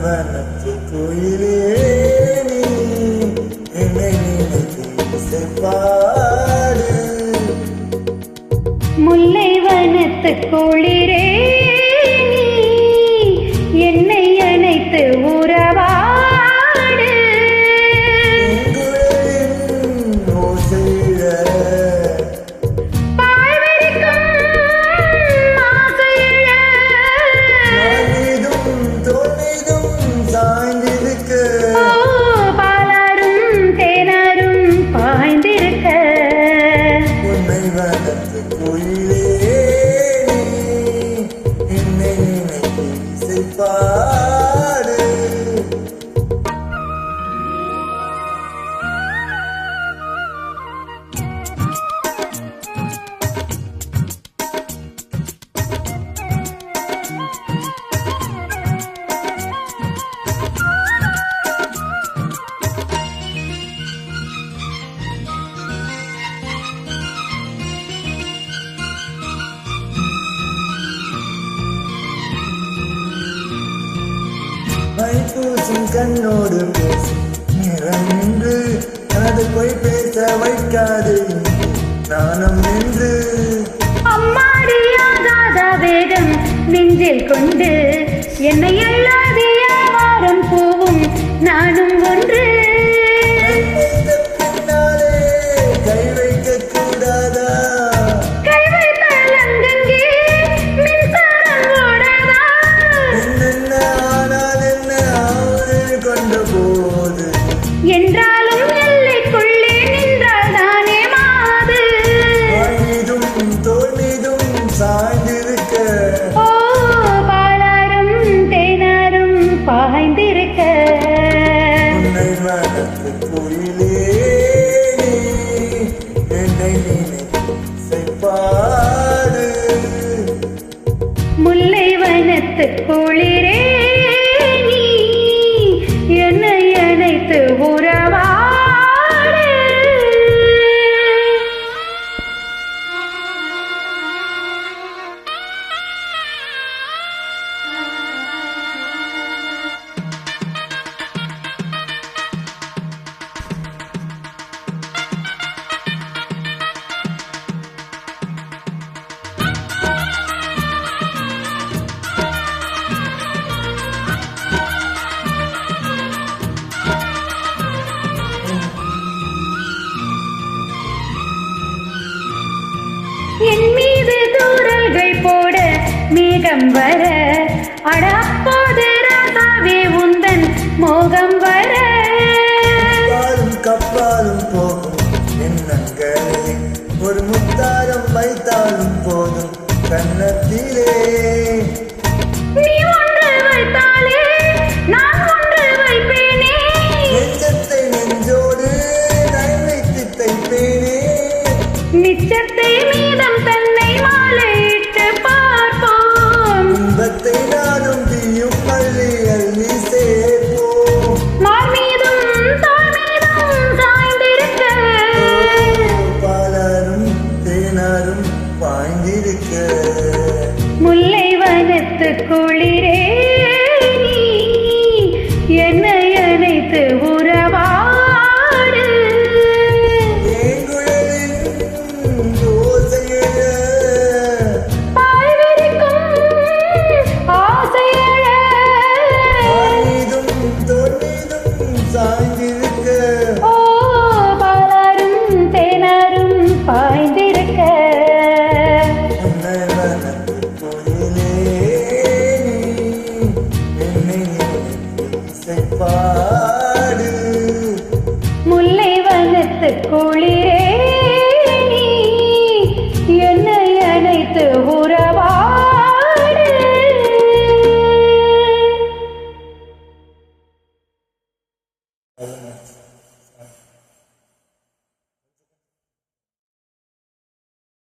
வனத்து கோயிலே நீ என்னை நினைத்து இசைப்பாடு. முல்லை வனத்து குளிரே நீ என்னை அணைத்து உறவாடு. மைப்பூசும் கண்ணோடு பேசி நிறந்து அது போய் பேச வைக்காது நானும் நின்று. அம்மாடியாகாத வேகம் நெஞ்சில் கொண்டு என்னை எல்லாதிய வாரம் பூவும் நானும் ஒன்று. கை வைக்க கூடாதா? கை வைத்தால் அங்கங்கே மின்சாரம் ஓடாதா? என்னென்ன ஆனால் என்ன ஆறு கொண்ட போது என்றாலும் எல்லைக்குள்ளே நின்றால் தானே மாது. மீதும் தோல் மீதும் சாய்ந்திருக்க ஓ பாலாரும் தேனாரும் பாய்ந்திருக்க. உன்னை வனத்து கோயிலே நீ என்னை நினைத்து இசைப்பாடு. முல்லை வனத்து குளிரே நீ என்னை அணைத்து உறவாடு. என் மீது தூரல்கள் போட மேகம் வர அடப்போது ராசாவே உந்தன் மோகம் வர. கப்பாலும் போகும் எண்ணங்களே ஒரு முத்தாரம் வைத்தாலும் போதும் கன்னத்திலே. நீ ஒன்று வைத்தாலே நான் ஒன்று வைப்பேனே. நெஞ்சத்தை நெஞ்சோடு நான் வைத்து தைப்பேனே. நிச்சத்தை மீதம் தன்னை மாலையிட்டு பார்ப்போம். இன்பத்தை நானும் தீயும் அள்ளி அள்ளி சேர்ப்போம். மார் மீதும் தோள் மீதும் சாய்ந்திருக்க. பாலாரும் தேனாரும் பாய்ந்திருக்க. முல்லை வனத்து குளிரே நீ என்னை அணைத்து உறவாடு. ஓ பாலாரும் தேனாரும் பாய்ந்திருக்க. முல்லை வனத்து குளிரே நீ என்னை அணைத்து உறவாடு.